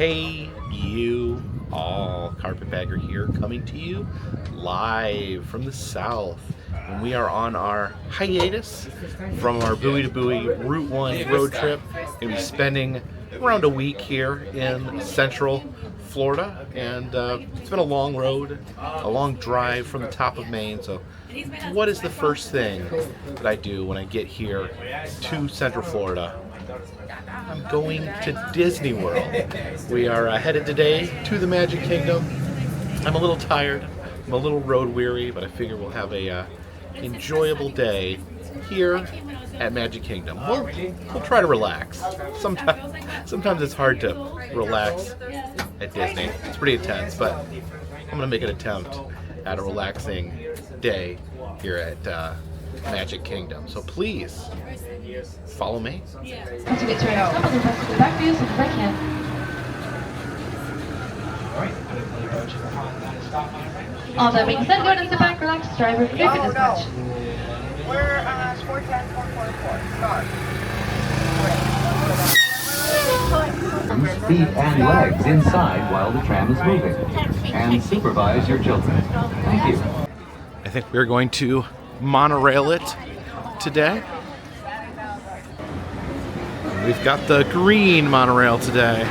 Hey, you all, Carpetbagger here, coming to you live from the south. And we are on our hiatus from our buoy to buoy Route 1 road trip. We're going to be spending around a week here in central Florida. And it's been a long road, a long drive from the top of Maine. So what is the first thing that I do when I get here to central Florida? I'm going to Disney World. We are headed today to the Magic Kingdom. I'm a little tired, I'm a little road weary, but I figure we'll have a enjoyable day here at Magic Kingdom. We'll try to relax. Sometimes it's hard to relax at Disney. It's pretty intense, but I'm gonna make an attempt at a relaxing day here at Magic Kingdom. So please follow me. All that being said, go to the back, relax, driver, keep it as much. We're 410, 444. Feet and legs inside while the tram is moving. And supervise your children. Thank you. I think we're going to monorail it today. We've got the green monorail today.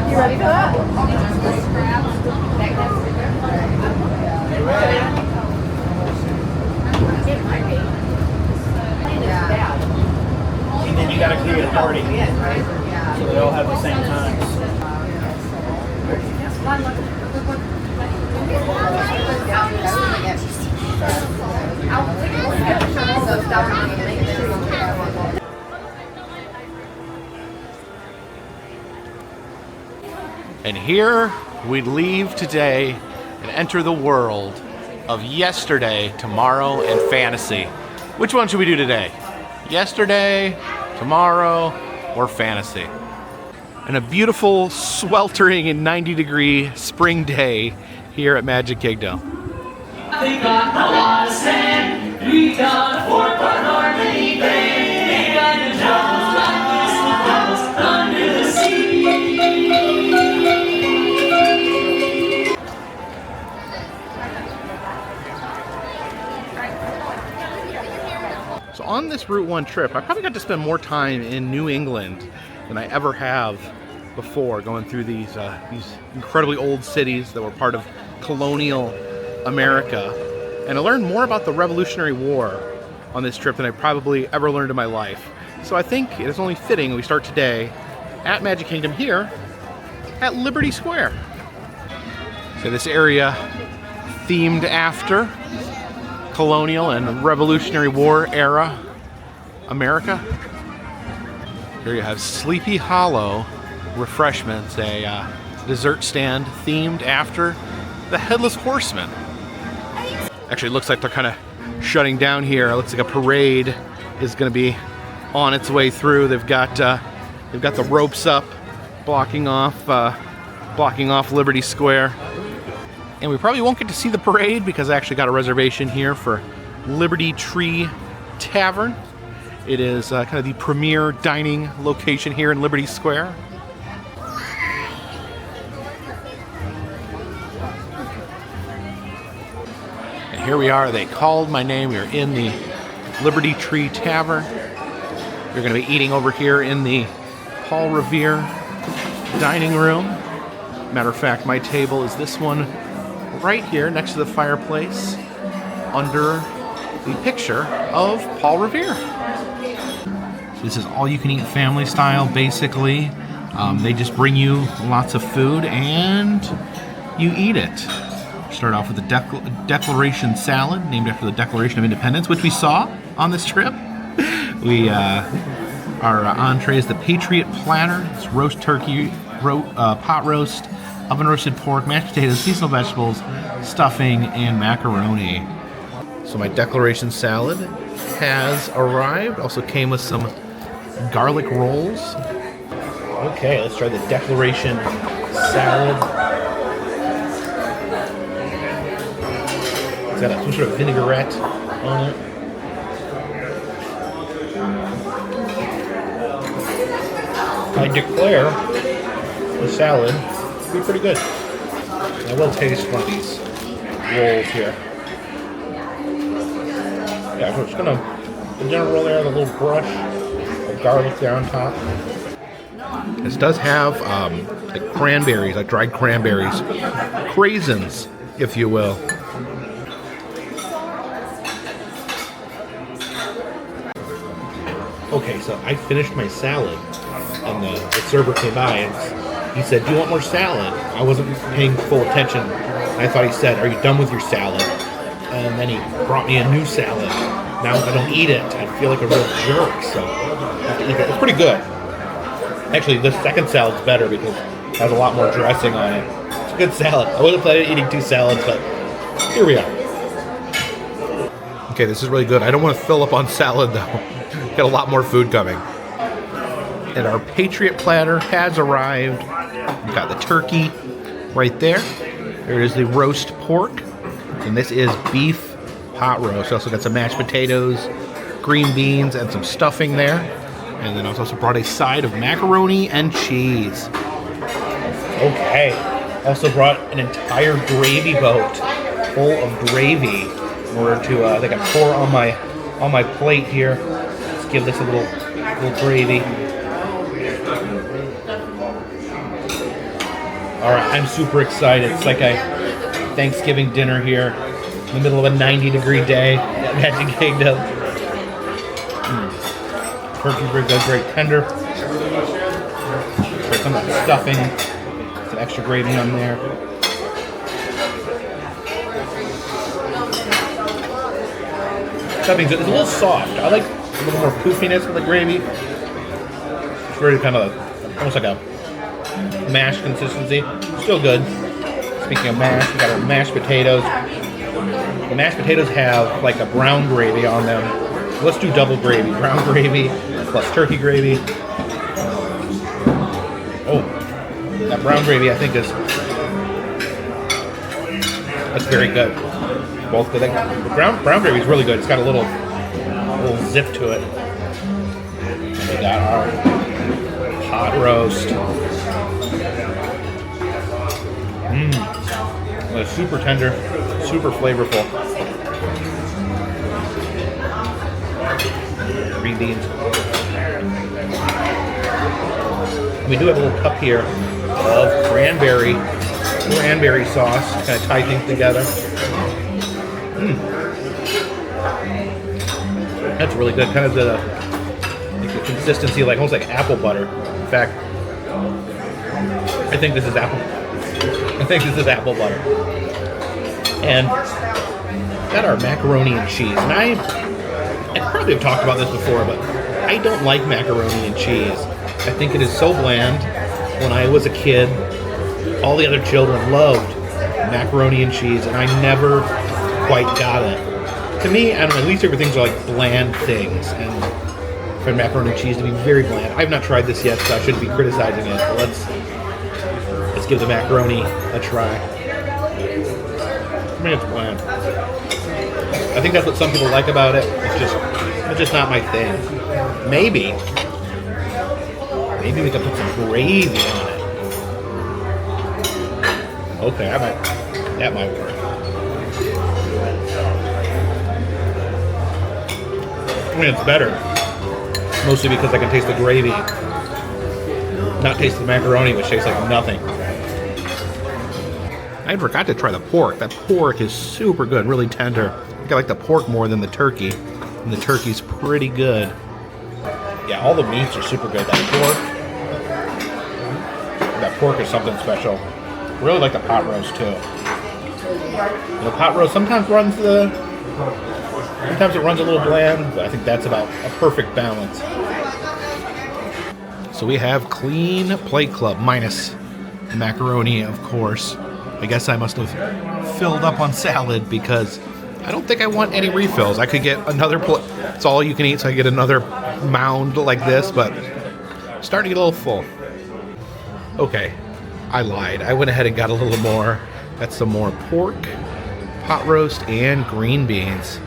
You ready for that? And then you gotta create a party, so they all have the same times. And here we leave today and enter the world of yesterday, tomorrow, and fantasy. Which one should we do today? Yesterday, tomorrow, or fantasy? And a beautiful, sweltering and 90-degree spring day here at Magic Kingdom. They got the water stand, we got a four-part harmony band, they got the drums like whistle bells under the sea. So on this Route 1 trip, I probably got to spend more time in New England than I ever have before, going through these incredibly old cities that were part of colonial America. And I learned more about the Revolutionary War on this trip than I probably ever learned in my life. So I think it is only fitting we start today at Magic Kingdom here at Liberty Square. So this area themed after colonial and Revolutionary War era America. Here you have Sleepy Hollow refreshments, a dessert stand themed after the Headless Horseman. Actually, it looks like they're kind of shutting down here. It looks like a parade is going to be on its way through. They've got the ropes up, blocking off Liberty Square. And we probably won't get to see the parade because I actually got a reservation here for Liberty Tree Tavern. It is kind of the premier dining location here in Liberty Square. And here we are. They called my name. We are in the Liberty Tree Tavern. We're going to be eating over here in the Paul Revere dining room. Matter of fact, my table is this one right here next to the fireplace under the picture of Paul Revere. So this is all you can eat family style basically. They just bring you lots of food and you eat it. Start off with the Declaration salad, named after the Declaration of Independence, which we saw on this trip. Our entree is the Patriot Platter. It's roast turkey, pot roast, oven roasted pork, mashed potatoes, seasonal vegetables, stuffing, and macaroni. So my Declaration salad has arrived. Also came with some garlic rolls. Okay, let's try the Declaration salad It's got some sort of vinaigrette on it. I declare the salad to be pretty good. I will taste one of these rolls here. Yeah, so it's gonna, the general roll there, the little brush of garlic there on top. This does have like cranberries, like dried cranberries, raisins, if you will. Okay, so I finished my salad, and the server came by and he said, "Do you want more salad?" I wasn't paying full attention. I thought he said, "Are you done with your salad?" And then he brought me a new salad. Now if I don't eat it, I feel like a real jerk, so I have to eat it. It's pretty good. Actually, the second salad's better because it has a lot more dressing on it. It's a good salad. I wasn't planning on eating 2 salads, but here we are. Okay, this is really good. I don't want to fill up on salad, though. Got a lot more food coming. And our Patriot platter has arrived. We've got the turkey right there. There is the roast pork. And this is beef pot roast. Also got some mashed potatoes, green beans, and some stuffing there. And then I also brought a side of macaroni and cheese. Okay. Also brought an entire gravy boat full of gravy in order to, I think I pour on my plate here. Let's give this a little gravy. All right, I'm super excited. It's like a Thanksgiving dinner here in the middle of a 90-degree day at Magic Kingdom. Turkey's very good, very tender. There's some of the stuffing, some extra gravy on there. Stuffing's it's a little soft. I like a little more poofiness with the gravy. It's very kind of almost like a mashed consistency. Still good. Speaking of mash, we got our mashed potatoes. The mashed potatoes have like a brown gravy on them. Let's do double gravy. Brown gravy plus turkey gravy. Oh, that brown gravy I think that's very good. Both good. The brown gravy is really good. It's got a little zip to it. And we got our hot roast. It's super tender, super flavorful. Green beans. We do have a little cup here of cranberry sauce, kind of tie things together. That's really good. Kind of the consistency, like almost like apple butter. In fact, I think this is apple butter. And got our macaroni and cheese. And I probably have talked about this before, but I don't like macaroni and cheese. I think it is so bland. When I was a kid, all the other children loved macaroni and cheese, and I never quite got it. To me, I don't know, at least everything's are like bland things, and for macaroni and cheese to be very bland. I've not tried this yet, so I shouldn't be criticizing it, but let's give the macaroni a try. I mean, it's bland. I think that's what some people like about it. It's just not my thing. Maybe we can put some gravy on it. Okay, that might work. I mean, it's better. Mostly because I can taste the gravy. Not taste the macaroni, which tastes like nothing. I forgot to try the pork. That pork is super good, really tender. I think I like the pork more than the turkey. And the turkey's pretty good. Yeah, all the meats are super good. That pork is something special. Really like the pot roast too. The pot roast sometimes it runs a little bland, but I think that's about a perfect balance. So we have clean plate club, minus macaroni, of course. I guess I must have filled up on salad because I don't think I want any refills. I could get another plate. It's all you can eat, so I get another mound like this, but I'm starting to get a little full. Okay, I lied. I went ahead and got a little more. That's some more pork, pot roast and green beans.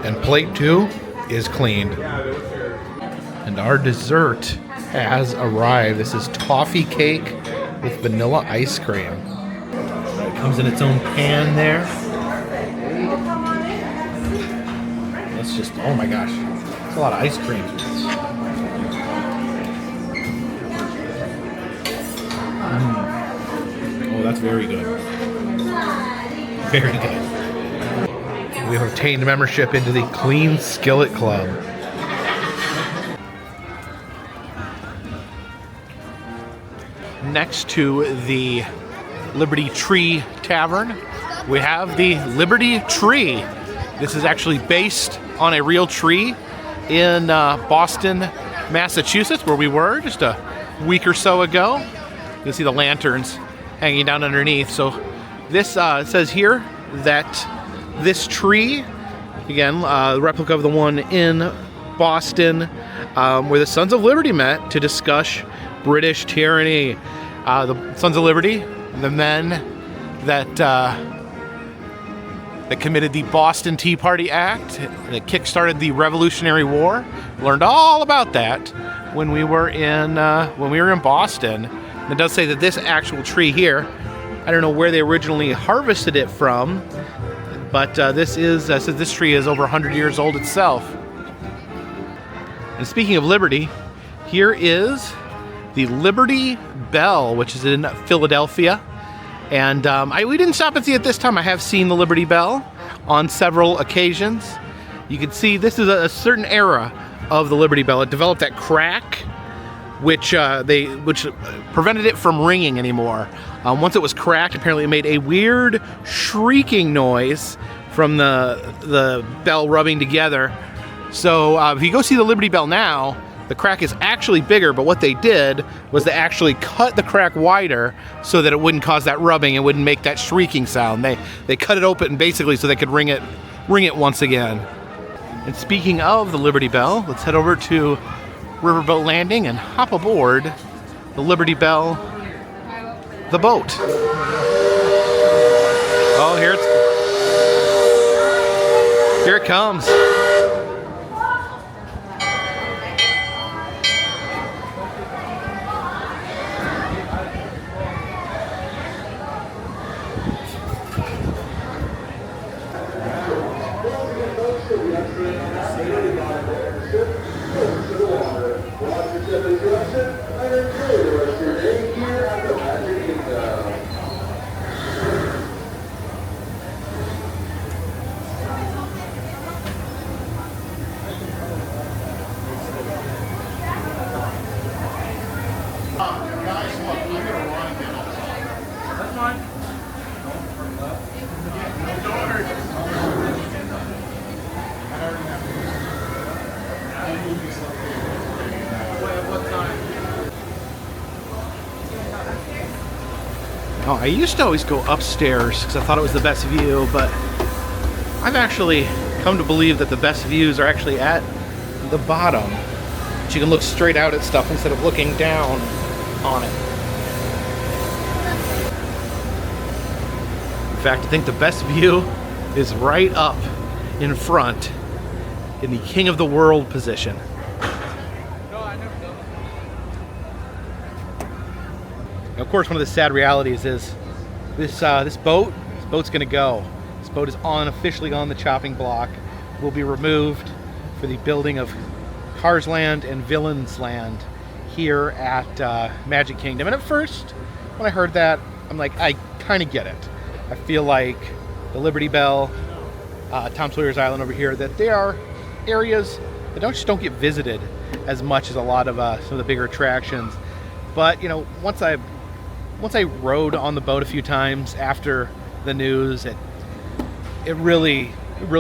And plate 2 is cleaned. And our dessert has arrived. This is toffee cake with vanilla ice cream. It comes in its own pan there. That's just, oh my gosh, that's a lot of ice cream. Oh, that's very good. Very good. We have obtained membership into the Clean Skillet Club. Next to the Liberty Tree Tavern, we have the Liberty Tree. This is actually based on a real tree in Boston, Massachusetts, where we were just a week or so ago. You can see the lanterns hanging down underneath. So this says here that this tree, again, the replica of the one in Boston, where the Sons of Liberty met to discuss British tyranny. The Sons of Liberty, the men that committed the Boston Tea Party Act, that kickstarted the Revolutionary War. Learned all about that when we were in Boston. And it does say that this actual tree here, I don't know where they originally harvested it from, but this says this tree is over 100 years old itself. And speaking of Liberty, here is the Liberty Belle, which is in Philadelphia. And we didn't stop and see it this time. I have seen the Liberty Belle on several occasions. You can see this is a certain era of the Liberty Belle. It developed that crack, which prevented it from ringing anymore. Once it was cracked, apparently it made a weird shrieking noise from the bell rubbing together. So if you go see the Liberty Belle now, the crack is actually bigger, but what they did was they actually cut the crack wider so that it wouldn't cause that rubbing and wouldn't make that shrieking sound. They cut it open basically so they could ring it once again. And speaking of the Liberty Belle, let's head over to Riverboat Landing and hop aboard the Liberty Belle, the boat. Oh, here it comes. Oh, I used to always go upstairs because I thought it was the best view, but I've actually come to believe that the best views are actually at the bottom. So you can look straight out at stuff instead of looking down on it. In fact, I think the best view is right up in front in the King of the World position. Of course, one of the sad realities is this boat's gonna go. This boat is officially on the chopping block. Will be removed for the building of Cars Land and Villains Land here at Magic Kingdom. And at first, when I heard that, I'm like, I kind of get it. I feel like the Liberty Belle, Tom Sawyer's Island over here, that they are areas that just don't get visited as much as a lot of some of the bigger attractions. But you know, once I rode on the boat a few times after the news, it really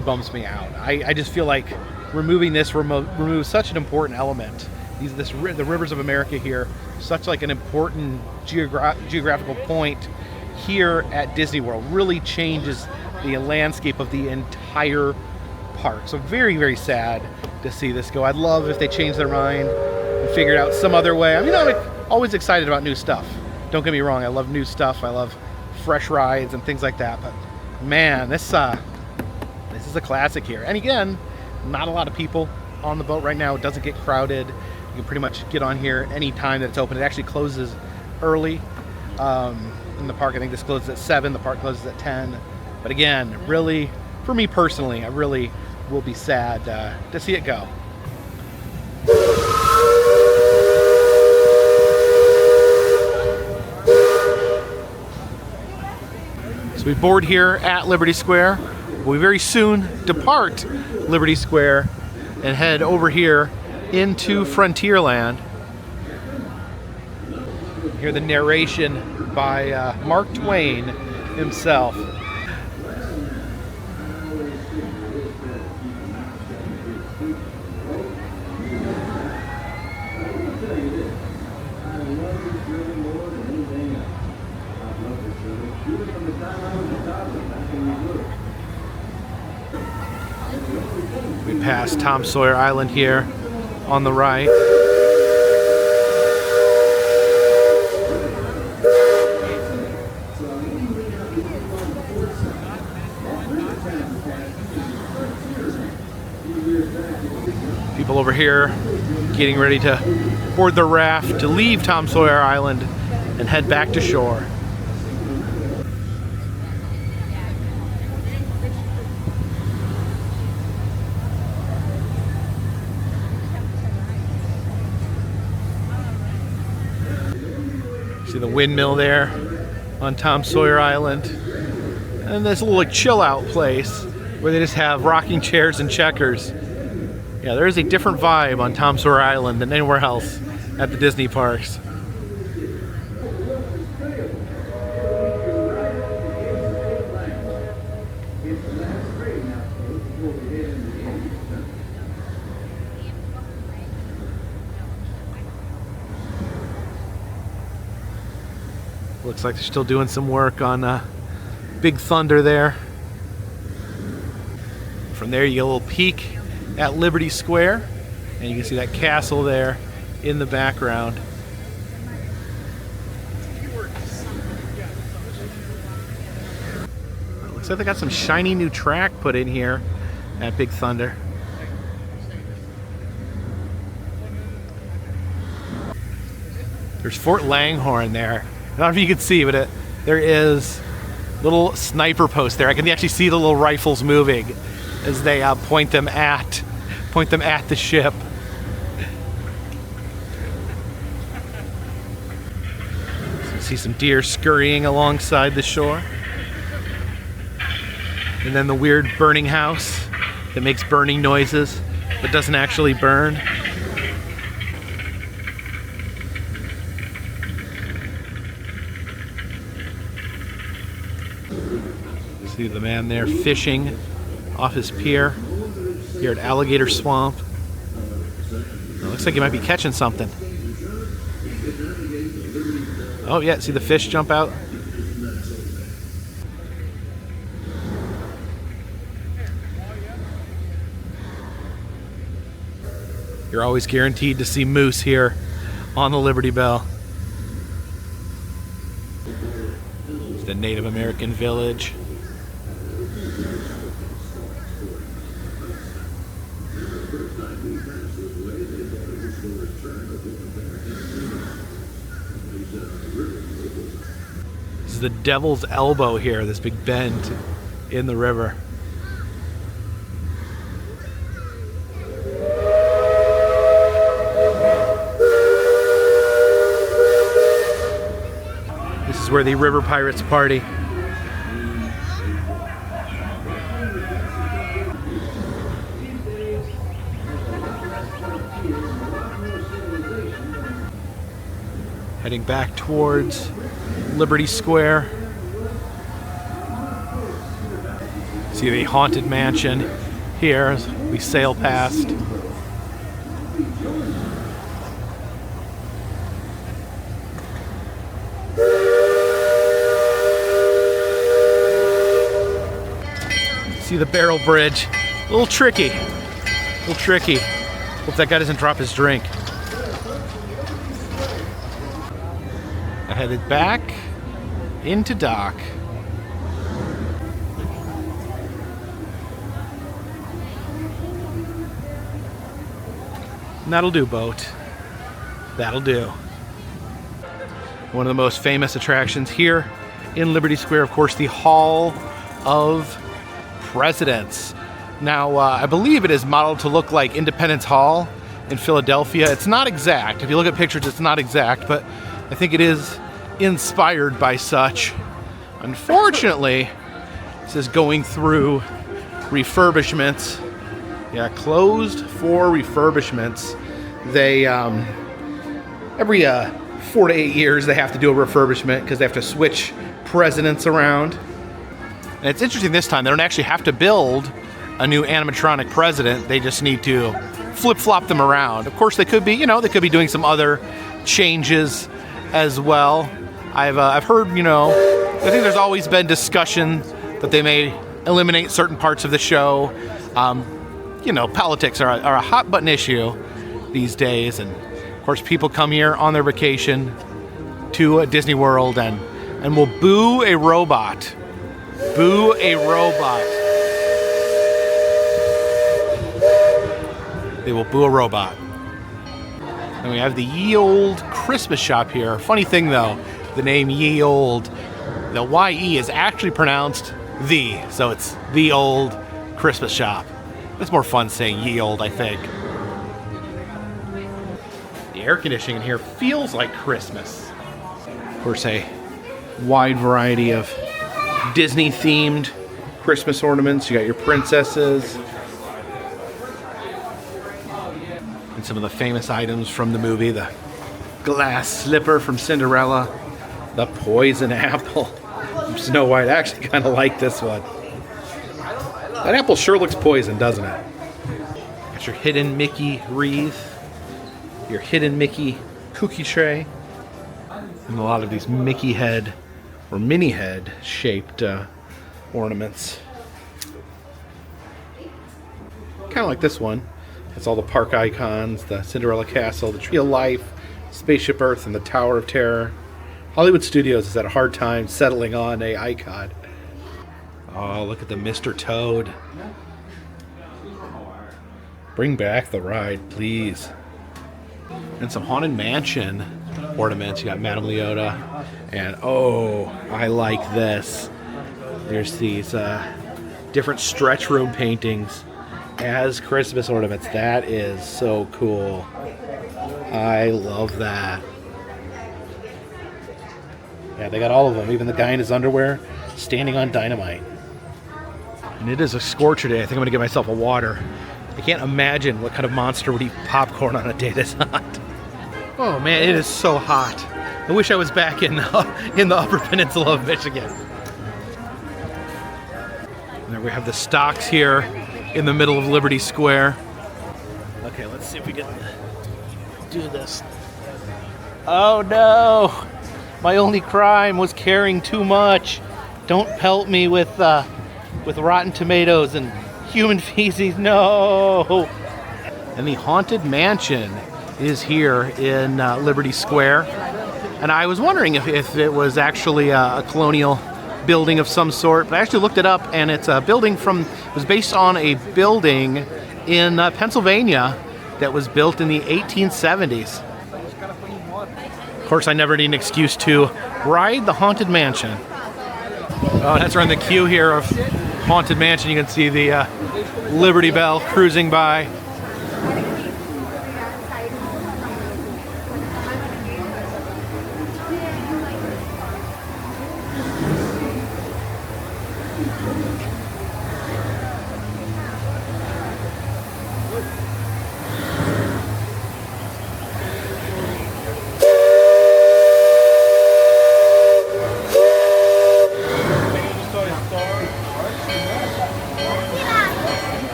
bums me out. I just feel like removing this removes such an important element. The rivers of America here, such like an important geographical point here at Disney World, really changes the landscape of the entire park. So very, very sad to see this go. I'd love if they changed their mind and and figured out some other way. I mean, I'm always excited about new stuff. Don't get me wrong, I love new stuff. I love fresh rides and things like that. But man, this is a classic here. And again, not a lot of people on the boat right now. It doesn't get crowded. You can pretty much get on here any time that it's open. It actually closes early in the park. I think this closes at 7. The park closes at 10. But again, really, for me personally, I really will be sad to see it go. So we board here at Liberty Square. We very soon depart Liberty Square and head over here into Frontierland. Hear the narration by Mark Twain himself. We pass Tom Sawyer Island here on the right. People over here getting ready to board the raft to leave Tom Sawyer Island and head back to shore. See the windmill there on Tom Sawyer Island. And this little like chill out place where they just have rocking chairs and checkers. Yeah, there is a different vibe on Tom Sawyer Island than anywhere else at the Disney parks. Looks like they're still doing some work on Big Thunder there. From there you get a little peek at Liberty Square, and you can see that castle there in the background. Looks like they got some shiny new track put in here at Big Thunder. There's Fort Langhorne there. I don't know if you can see, but there is little sniper posts there. I can actually see the little rifles moving as they point them at the ship. So you see some deer scurrying alongside the shore. And then the weird burning house that makes burning noises but doesn't actually burn. See the man there fishing off his pier here at Alligator Swamp. It looks like he might be catching something. Oh yeah, see the fish jump out? You're always guaranteed to see moose here on the Liberty Belle. It's the Native American village. This is the Devil's Elbow here, this big bend in the river. This is where the river pirates party. Heading back towards Liberty Square. See the Haunted Mansion here as we sail past. See the barrel bridge. A little tricky. Hope that guy doesn't drop his drink. headed back into dock. And that'll do, boat. That'll do. One of the most famous attractions here in Liberty Square, of course, the Hall of Presidents. Now, I believe it is modeled to look like Independence Hall in Philadelphia. It's not exact. If you look at pictures, it's not exact, but I think it is inspired by such. Unfortunately, this is going through refurbishments. Yeah, closed for refurbishments. They, every 4 to 8 years, they have to do a refurbishment because they have to switch presidents around. And it's interesting this time, they don't actually have to build a new animatronic president. They just need to flip-flop them around. Of course, they could be, they could be doing some other changes as well. I've heard, I think there's always been discussion that they may eliminate certain parts of the show. Politics are a hot button issue these days, and of course people come here on their vacation to Disney World and will boo a robot. Boo a robot. They will boo a robot. And we have the Ye Olde Christmas shop here. Funny thing though, the name Ye Olde, the Y-E is actually pronounced the, so it's the Old Christmas shop. It's more fun saying Ye Olde, I think. The air conditioning in here feels like Christmas. Of course, a wide variety of Disney-themed Christmas ornaments. You got your princesses. And some of the famous items from the movie. The glass slipper from Cinderella. The poison apple from Snow White. I actually kind of like this one. That apple sure looks poison, doesn't it? Got your hidden Mickey wreath, your hidden Mickey cookie tray, and a lot of these Mickey head or mini head shaped ornaments. Kind of like this one. It's all the park icons, the Cinderella Castle, the Tree of Life, Spaceship Earth, and the Tower of Terror. Hollywood Studios has had a hard time settling on a icon. Oh, look at the Mr. Toad. Bring back the ride, please. And some Haunted Mansion ornaments. You got Madame Leota. And oh, I like this. There's these different stretch room paintings as Christmas ornaments. That is so cool. I love that. Yeah, they got all of them. Even the guy in his underwear standing on dynamite. And it is a scorcher day. I think I'm going to get myself a water. I can't imagine what kind of monster would eat popcorn on a day this hot. Oh man, it is so hot. I wish I was back in the Upper Peninsula of Michigan. And there we have the stocks here in the middle of Liberty Square. Okay, let's see if we can do this. Oh no! My only crime was carrying too much. Don't pelt me with rotten tomatoes and human feces, no! And the Haunted Mansion is here in Liberty Square. And I was wondering if it was actually a colonial building of some sort, but I actually looked it up, and it's a building it was based on a building in Pennsylvania that was built in the 1870s. Of course, I never need an excuse to ride the Haunted Mansion. Oh, that's right in the queue here of Haunted Mansion. You can see the Liberty Belle cruising by.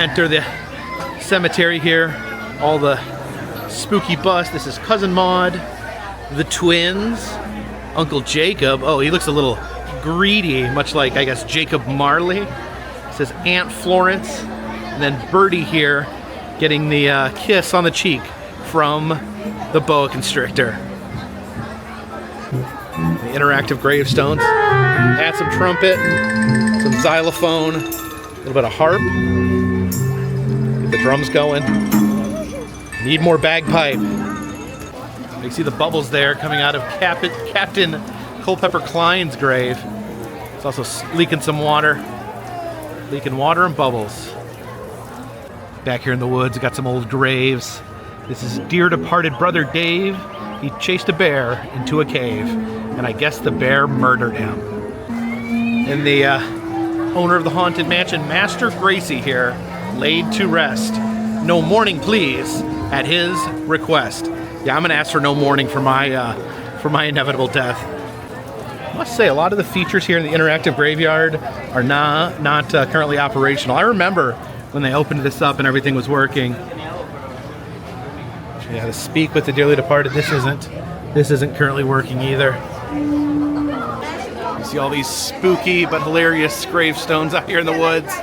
enter the cemetery here. All the spooky bust. This is Cousin Maud, the twins, Uncle Jacob. Oh, he looks a little greedy, much like, I guess, Jacob Marley. It says Aunt Florence. And then Bertie here getting the kiss on the cheek from the boa constrictor. The interactive gravestones. Add some trumpet, some xylophone, a little bit of harp. Get the drums going. Need more bagpipe. You see the bubbles there coming out of Captain Culpepper Klein's grave. It's also leaking some water. Leaking water and bubbles. Back here in the woods, we got some old graves. This is dear departed brother Dave. He chased a bear into a cave, and I guess the bear murdered him. And the owner of the haunted mansion, Master Gracie here, laid to rest. No mourning, please, at his request. Yeah, I'm gonna ask for no mourning for my inevitable death. I must say, a lot of the features here in the interactive graveyard are not currently operational. I remember when they opened this up and everything was working. Yeah, to speak with the dearly departed, this isn't currently working either. You see all these spooky but hilarious gravestones out here in the woods.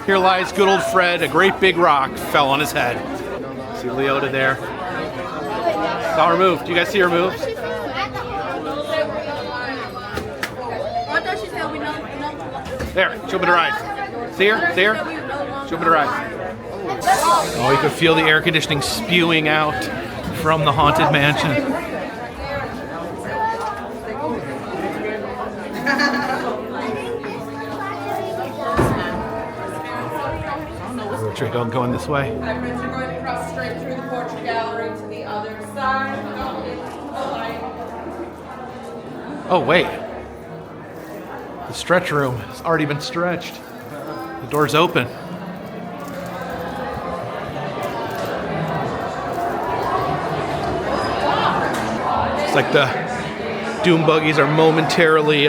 Here lies good old Fred. A great big rock fell on his head. See Leota there. Saw her move. Do you guys see her moves? There, she opened her eyes. See her? See her? She opened her eyes. Oh, you can feel the air conditioning spewing out from the haunted mansion. We're going this way. We're going to cross straight through the portrait gallery to the other side. Oh, wait. The stretch room has already been stretched. The door's open. It's like the doom buggies are momentarily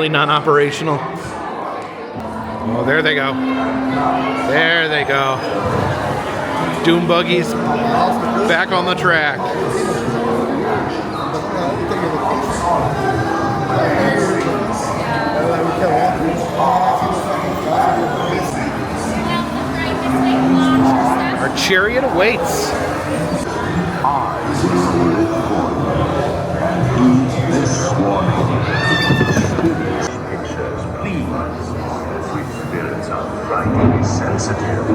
non-operational. Oh, there they go. There they go. Doom buggies back on the track. Our chariot awaits. This warning. Pictures, please. Spirits are frightfully sensitive to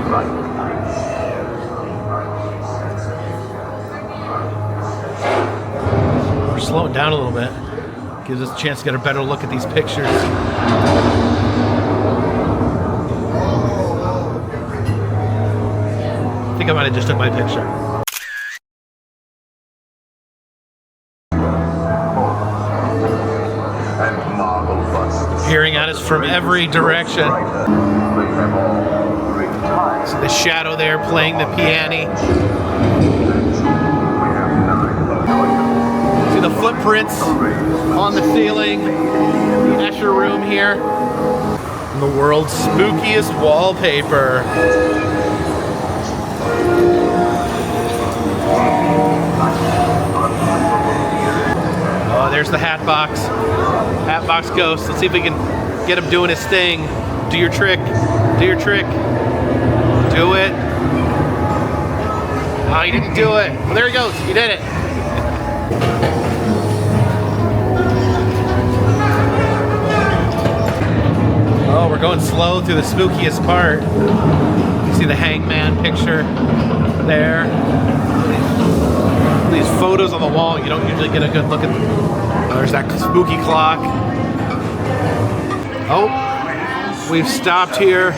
bright lights. We're slowing down a little bit. Gives us a chance to get a better look at these pictures. I think I might have just took my picture. Peering at us from every direction. See the shadow there playing the piano. See the footprints on the ceiling. The Escher room here. And the world's spookiest wallpaper. Oh, there's the Hatbox. Hatbox Ghost. Let's see if we can get him doing his thing. Do your trick. Do your trick. Do it. Oh, he didn't do it. Well, there he goes. He did it. Oh, we're going slow through the spookiest part. You see the hangman picture there. These photos on the wall, you don't usually get a good look at. There's that spooky clock. Oh, we've stopped here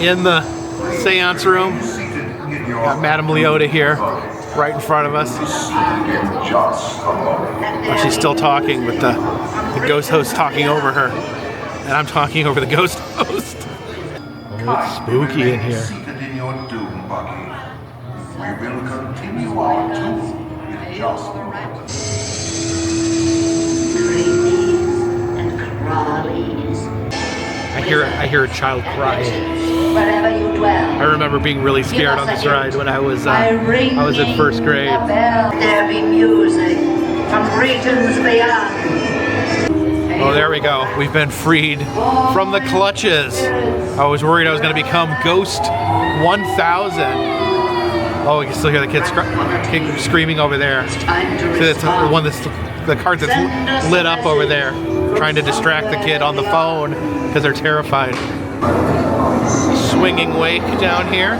in the seance room. Got Madame Leota here, right in front of us. Oh, she's still talking, but the ghost host talking over her. And I'm talking over the ghost host. Oh, it's spooky in here. We will continue our tour in just a moment. I hear a child cry. Wherever you dwell. I remember being really scared on this ride when I was in first grade. There be music from regions beyond. Oh, there we go. We've been freed from the clutches. I was worried I was going to become Ghost 1000. Oh, you can still hear the kid screaming over there. See, that's the one that's the card that's lit up over there, trying to distract the kid on the phone because they're terrified. Swinging wake down here.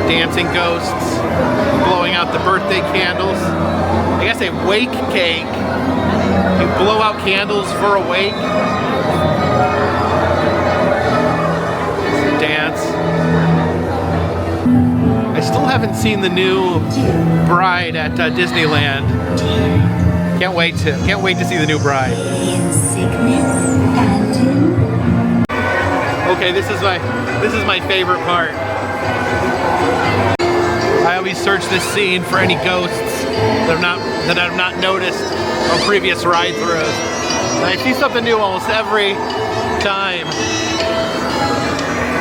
Dancing ghosts, blowing out the birthday candles. I guess a wake cake. You blow out candles for a wake. Dance. I still haven't seen the new Bride at Disneyland. Can't wait to see the new Bride. Okay, this is my favorite part. I always search this scene for any ghosts that I've not noticed on previous ride throughs. And I see something new almost every time.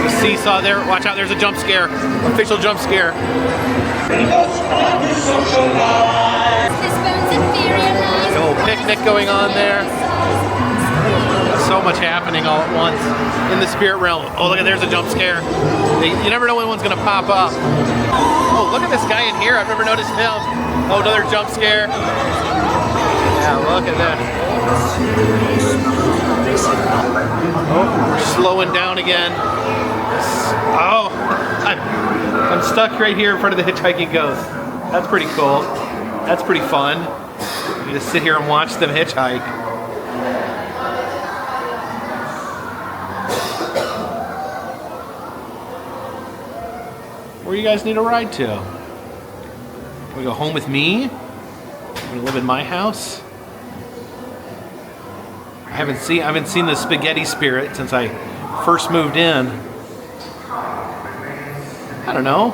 The seesaw there. Watch out, there's a jump scare. Official jump scare. Little picnic going on there. So much happening all at once in the spirit realm. Oh, look at, there's a jump scare. You never know when one's gonna pop up. Oh, look at this guy in here. I've never noticed him. Oh, another jump scare. Yeah, look at that. Oh, we're slowing down again. Oh, I'm stuck right here in front of the hitchhiking ghost. That's pretty cool. That's pretty fun. You just sit here and watch them hitchhike. Where do you guys need a ride to? Want to go home with me? Want to live in my house? I haven't seen the spaghetti spirit since I first moved in. I don't know.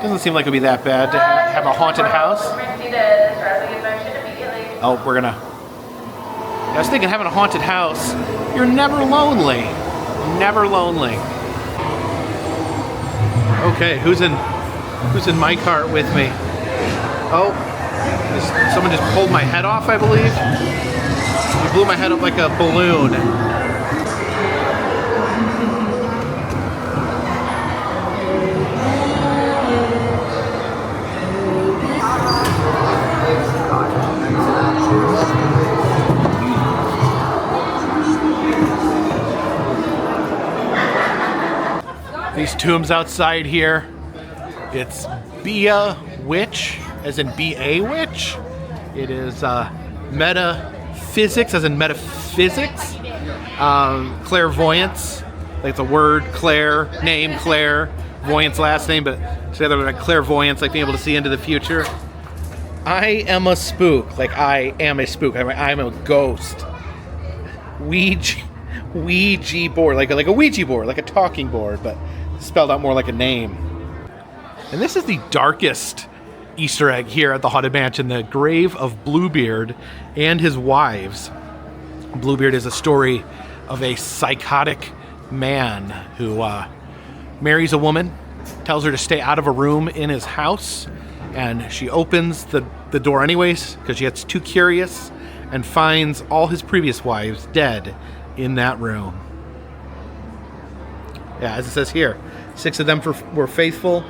Doesn't seem like it'd be that bad to have a haunted house. Oh, we're gonna. I was thinking having a haunted house, you're never lonely. Never lonely. Okay, who's in my cart with me? Oh, someone just pulled my head off, I believe. He blew my head up like a balloon. These tombs outside here, it's Bea Witch, as in B-A Witch. It is metaphysics, as in metaphysics. Clairvoyance, like the word Claire, name Claire, voyance last name, but together like clairvoyance, like being able to see into the future. I am a spook, like I am a spook. I'm a ghost. Ouija board, like a Ouija board, like a talking board, but spelled out more like a name. And this is the darkest Easter egg here at the Haunted Mansion, the grave of Bluebeard and his wives. Bluebeard is a story of a psychotic man who marries a woman, tells her to stay out of a room in his house, and she opens the door anyways because she gets too curious and finds all his previous wives dead in that room. Yeah, as it says here, 6 of them were faithful,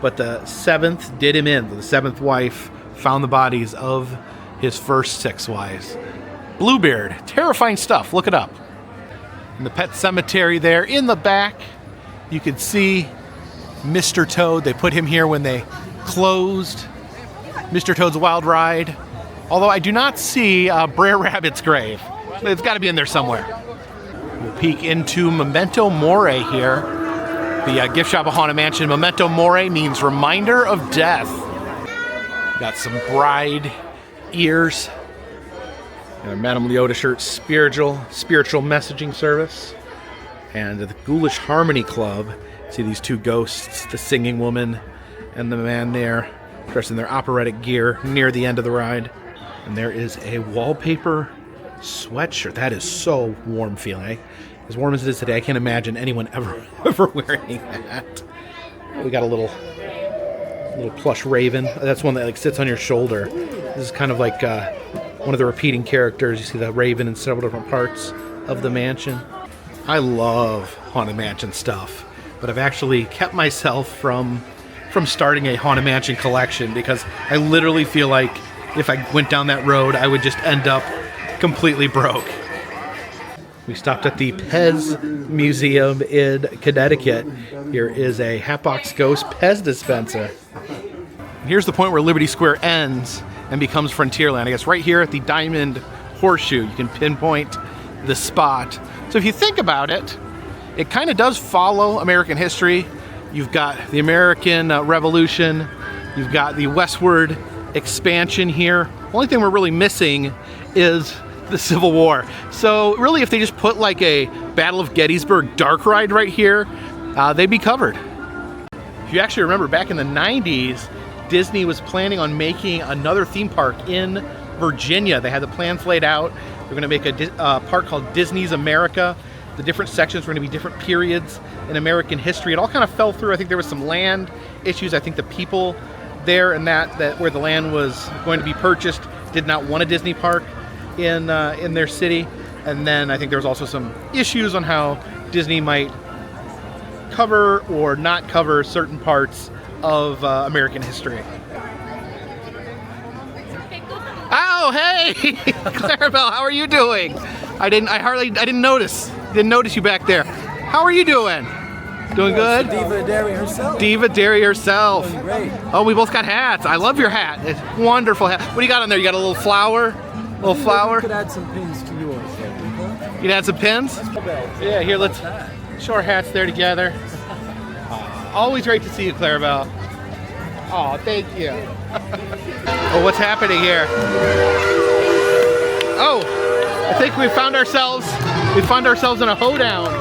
but the 7th did him in. The 7th wife found the bodies of his first 6 wives. Bluebeard, terrifying stuff. Look it up. In the pet cemetery there in the back, you can see Mr. Toad. They put him here when they closed Mr. Toad's Wild Ride. Although I do not see Brer Rabbit's grave. It's got to be in there somewhere. We'll peek into Memento Mori here. The gift shop of Haunted Mansion. Memento Mori means reminder of death. Got some bride ears. And a Madame Leota shirt, spiritual messaging service. And the Ghoulish Harmony Club. See these 2 ghosts, the singing woman and the man there, dressed in their operatic gear near the end of the ride. And there is a wallpaper sweatshirt. That is so warm feeling. As warm as it is today, I can't imagine anyone ever wearing that. We got a little plush raven. That's one that like sits on your shoulder. This is kind of like one of the repeating characters. You see the raven in several different parts of the mansion. I love Haunted Mansion stuff, but I've actually kept myself from starting a Haunted Mansion collection because I literally feel like if I went down that road, I would just end up completely broke. We stopped at the Pez Museum in Connecticut. Here is a Hatbox Ghost Pez dispenser. And here's the point where Liberty Square ends and becomes Frontierland. I guess right here at the Diamond Horseshoe, you can pinpoint the spot. So if you think about it, it kind of does follow American history. You've got the American Revolution, you've got the westward expansion here. The only thing we're really missing is the Civil War. So really, if they just put like a Battle of Gettysburg dark ride right here, they'd be covered. If you actually remember, back in the 90s, Disney was planning on making another theme park in Virginia. They had the plans laid out. They're gonna make a park called Disney's America. The different sections were gonna be different periods in American history. It all kind of fell through. I think there was some land issues. I think the people there and that where the land was going to be purchased did not want a Disney park in their city. And then I think there was also some issues on how Disney might cover or not cover certain parts of American history. Oh, hey, Clarabelle, how are you doing? I didn't notice you back there. How are you doing? Doing good? Diva Dairy herself. Diva Dairy herself. Doing great. Oh, we both got hats. I love your hat. It's a wonderful hat. What do you got on there? You got a little flower? Little flower? We could add some pins to yours. You'd add some pins? Yeah, here, let's show our hats there together. Always great to see you, Clarabelle. Oh, thank you. Oh, what's happening here? Oh, I think we found ourselves in a hoedown.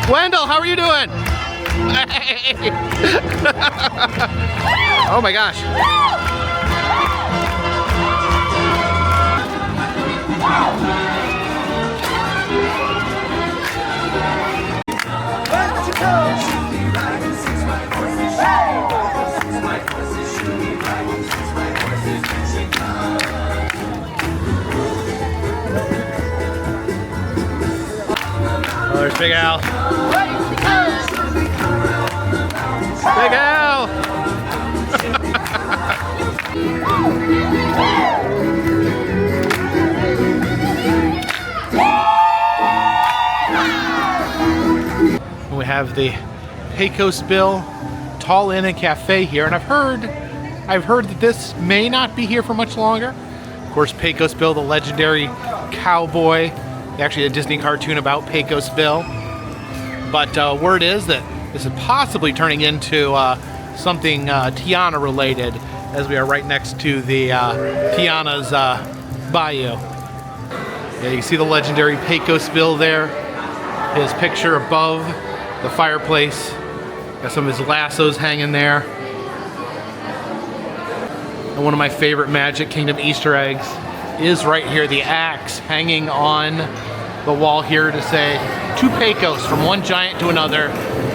Wendell, how are you doing? Hey. Oh my gosh. Oh, there's Big Al. Big Al! We have the Pecos Bill Tall Inn and Cafe here, and I've heard that this may not be here for much longer. Of course, Pecos Bill, the legendary cowboy. Actually, a Disney cartoon about Pecos Bill. But word is that this is possibly turning into something Tiana related, as we are right next to the Tiana's bayou. Yeah, you see the legendary Pecos Bill there. His picture above the fireplace. Got some of his lassos hanging there. And one of my favorite Magic Kingdom Easter eggs is right here, the axe hanging on the wall here to say, to Pecos, from one giant to another,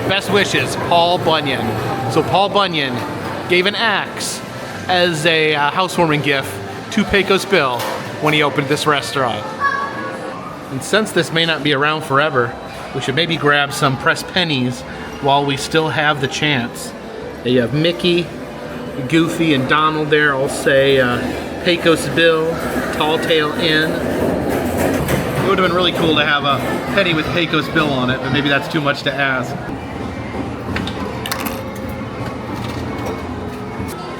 best wishes, Paul Bunyan. So Paul Bunyan gave an axe as a housewarming gift to Pecos Bill when he opened this restaurant. And since this may not be around forever, we should maybe grab some pressed pennies while we still have the chance. You have Mickey, Goofy, and Donald there. I'll say Pecos Bill, Tall Tale Inn. It would have been really cool to have a penny with Pecos Bill on it, but maybe that's too much to ask.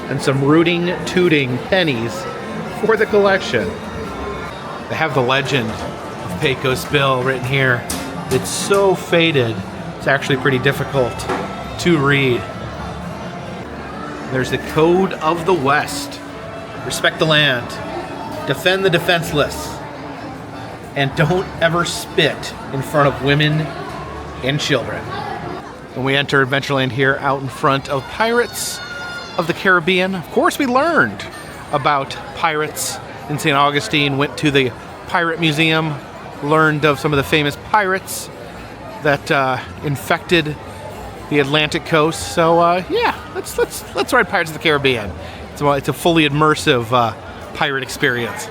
And some rooting, tooting pennies for the collection. They have the legend of Pecos Bill written here. It's so faded, it's actually pretty difficult to read. There's the Code of the West. Respect the land. Defend the defenseless. And don't ever spit in front of women and children. When we enter Adventureland here out in front of Pirates of the Caribbean, of course we learned about pirates in St. Augustine, went to the pirate museum, learned of some of the famous pirates that infected the Atlantic coast. So yeah, let's ride Pirates of the Caribbean. It's a fully immersive pirate experience.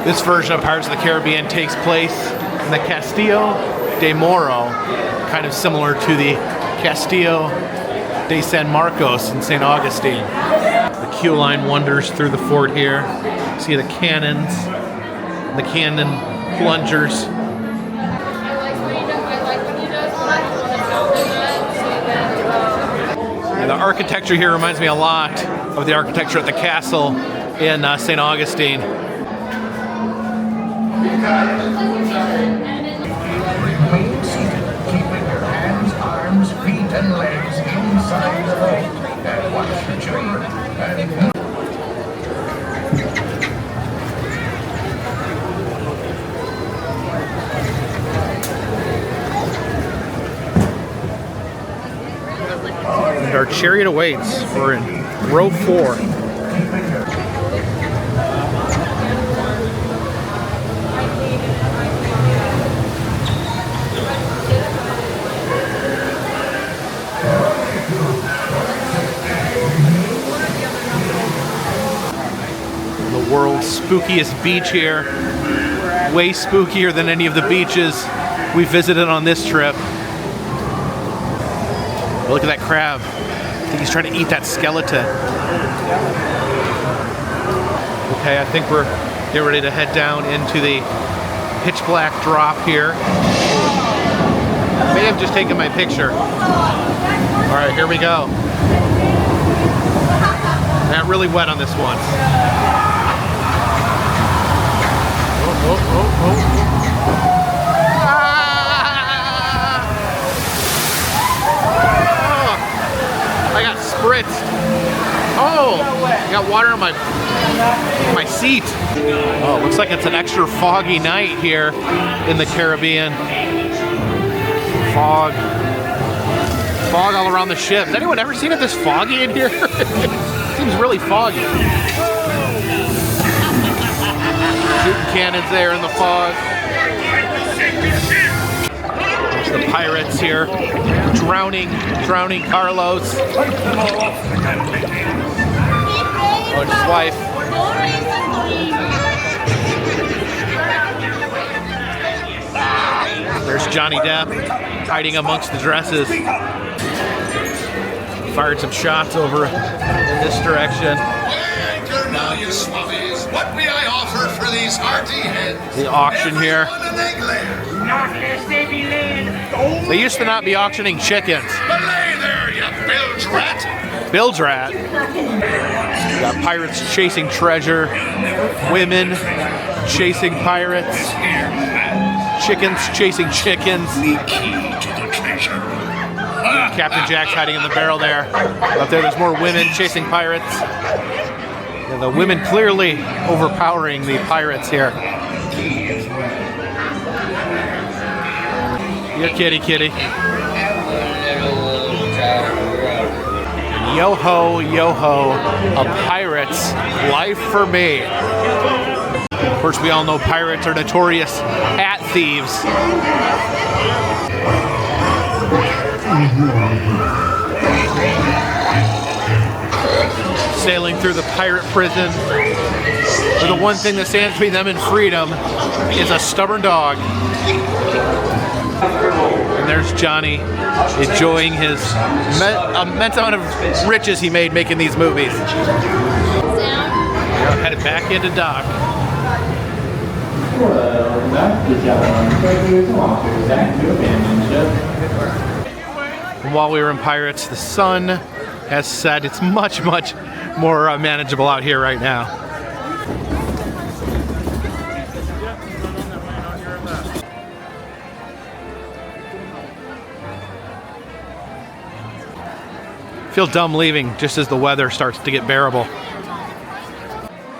This version of Pirates of the Caribbean takes place in the Castillo de Moro, kind of similar to the Castillo de San Marcos in St. Augustine. The queue line wanders through the fort here. See the cannons, the cannon plungers. And the architecture here reminds me a lot of the architecture at the castle in St. Augustine. Remain seated, keeping your hands, arms, feet, and legs inside the boat. And watch your children. And our chariot awaits. We're in row 4. The world's spookiest beach here. Way spookier than any of the beaches we visited on this trip. Look at that crab. I think he's trying to eat that skeleton. Okay, I think we're getting ready to head down into the pitch black drop here. May have just taken my picture. All right, here we go. Got really wet on this one. I got spritzed. Oh, I got water on my seat. Oh, it looks like it's an extra foggy night here in the Caribbean. Fog all around the ship. Has anyone ever seen it this foggy in here? It seems really foggy. Shooting cannons there in the fog. There's the pirates here, drowning Carlos. Oh, and his wife. There's Johnny Depp hiding amongst the dresses. Fired some shots over in this direction. Enter now, you swabbies. What may I offer for these hearty heads? The auction here. Not lest they be laid. They used to not be auctioning chickens. Belay there, you bilge rat. Bilge rat. Got pirates chasing treasure. Women chasing pirates. Chickens chasing chickens. The key to the treasure. Captain Jack's hiding in the barrel there. Up there's more women chasing pirates. Yeah, the women clearly overpowering the pirates here. Here, kitty. Yo-ho, yo-ho, a pirate's life for me. Of course, we all know pirates are notorious hat thieves. Sailing through the pirate prison. But the one thing that stands between them and freedom is a stubborn dog. And there's Johnny enjoying his immense amount of riches he made making these movies. We're headed back into dock. And while we were in Pirates, the sun has set. It's much more manageable out here right now. Feel dumb leaving just as the weather starts to get bearable.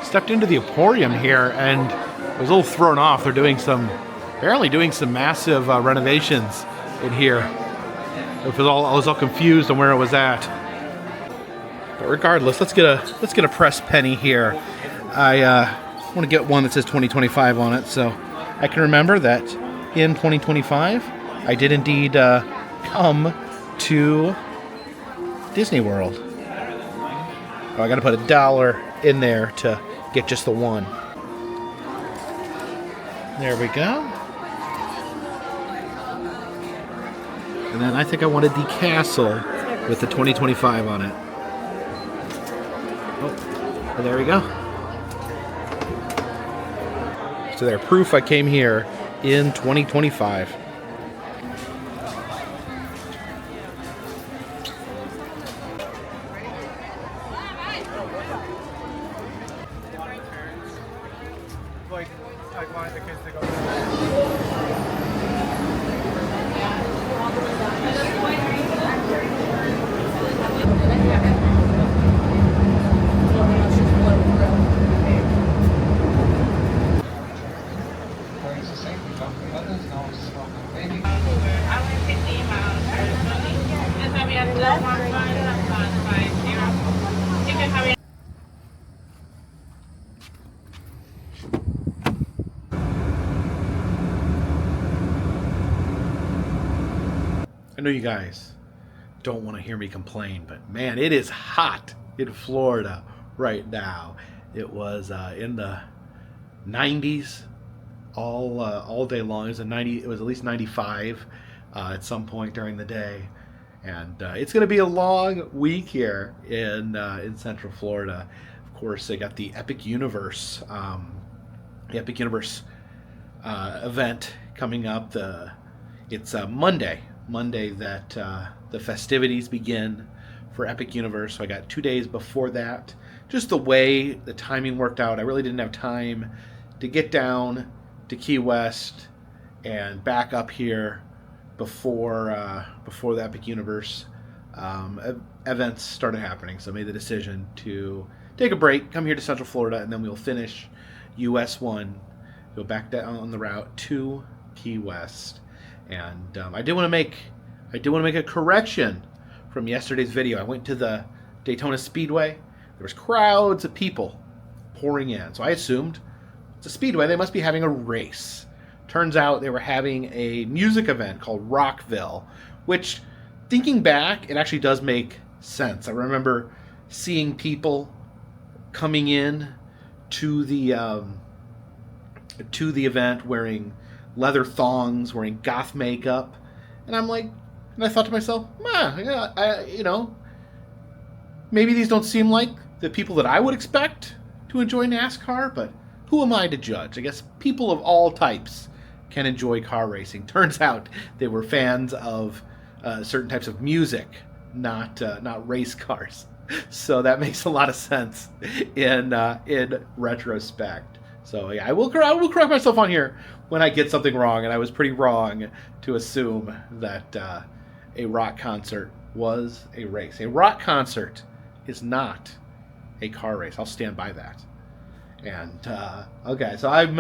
Stepped into the Emporium here and I was a little thrown off. They're apparently doing some massive renovations in here. I was all confused on where it was at. But regardless, let's get a press penny here. I want to get one that says 2025 on it, so I can remember that in 2025 I did indeed come to Disney World. Oh, I got to put $1 in there to get just the one. There we go. And then I think I wanted the castle with the 2025 on it. Oh, well, there we go. So there, proof I came here in 2025. Like wanted the kids to go. I know you guys don't want to hear me complain, but man, it is hot in Florida right now. It was in the 90s all day long. It was at least 95 at some point during the day, and it's going to be a long week here in Central Florida. Of course, they got the Epic Universe event coming up. It's Monday that the festivities begin for Epic Universe. So I got 2 days before that. Just the way the timing worked out, I really didn't have time to get down to Key West and back up here before the Epic Universe events started happening. So I made the decision to take a break, come here to Central Florida, and then we'll finish US 1, go back down on the route to Key West. And I did want to make a correction from yesterday's video. I went to the Daytona Speedway. There was crowds of people pouring in, so I assumed it's a speedway. They must be having a race. Turns out they were having a music event called Rockville, which, thinking back, it actually does make sense. I remember seeing people coming in to the event wearing leather thongs, wearing goth makeup, and I thought to myself, maybe these don't seem like the people that I would expect to enjoy NASCAR, but who am I to judge? I guess people of all types can enjoy car racing. Turns out they were fans of certain types of music, not race cars. So that makes a lot of sense in retrospect. So yeah, I will correct myself on here when I get something wrong, and I was pretty wrong to assume that a rock concert was a race. A rock concert is not a car race. I'll stand by that. And okay, so I'm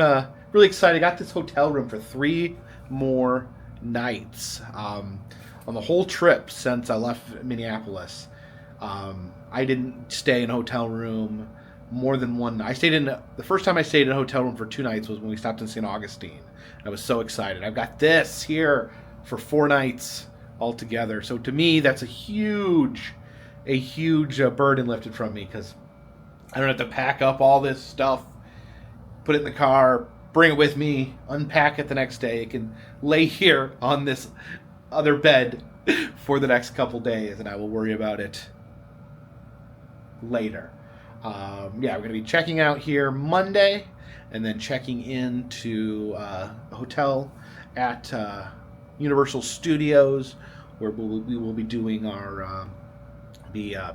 really excited. I got this hotel room for 3 more nights on the whole trip since I left Minneapolis. I didn't stay in a hotel room more than one night. The first time I stayed in a hotel room for 2 nights was when we stopped in St. Augustine. I was so excited. I've got this here for 4 nights altogether. So to me, that's a huge burden lifted from me, because I don't have to pack up all this stuff, put it in the car, bring it with me, unpack it the next day. It can lay here on this other bed for the next couple days, and I will worry about it later. We're going to be checking out here Monday, and then checking into a hotel at Universal Studios, where we will be doing our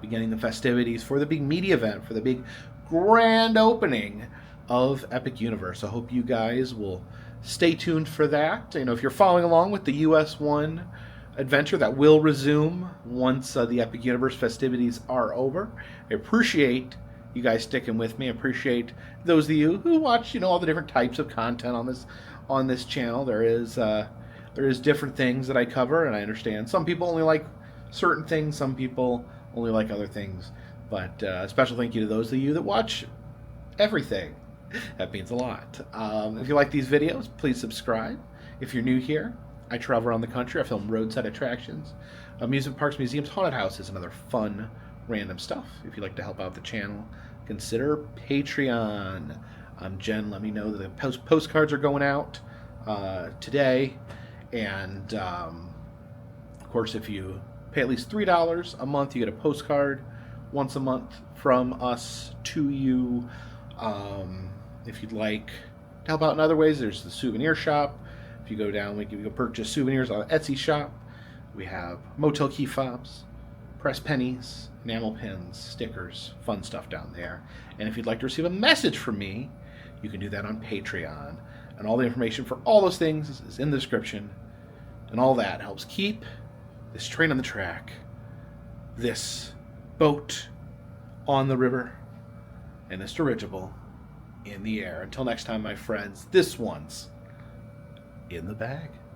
beginning the festivities for the big media event, for the big grand opening of Epic Universe. I hope you guys will stay tuned for that. If you're following along with the US 1 adventure that will resume once the Epic Universe festivities are over, I appreciate you guys sticking with me. I appreciate those of you who watch, all the different types of content on this channel. There is a There is different things that I cover, and I understand some people only like certain things, some people only like other things. But a special thank you to those of you that watch everything. That means a lot. If you like these videos, please subscribe. If you're new here, I travel around the country. I film roadside attractions, amusement parks, museums, haunted houses, and other fun, random stuff. If you'd like to help out the channel, consider Patreon. Jen let me know that the postcards are going out today. And, of course, if you pay at least $3 a month, you get a postcard once a month from us to you. If you'd like to help out in other ways, there's the souvenir shop. If you go down, we can go purchase souvenirs on the Etsy shop. We have motel key fobs, press pennies, enamel pins, stickers, fun stuff down there. And if you'd like to receive a message from me, you can do that on Patreon. And all the information for all those things is in the description. And all that helps keep this train on the track, this boat on the river, and this dirigible in the air. Until next time, my friends, this one's in the bag.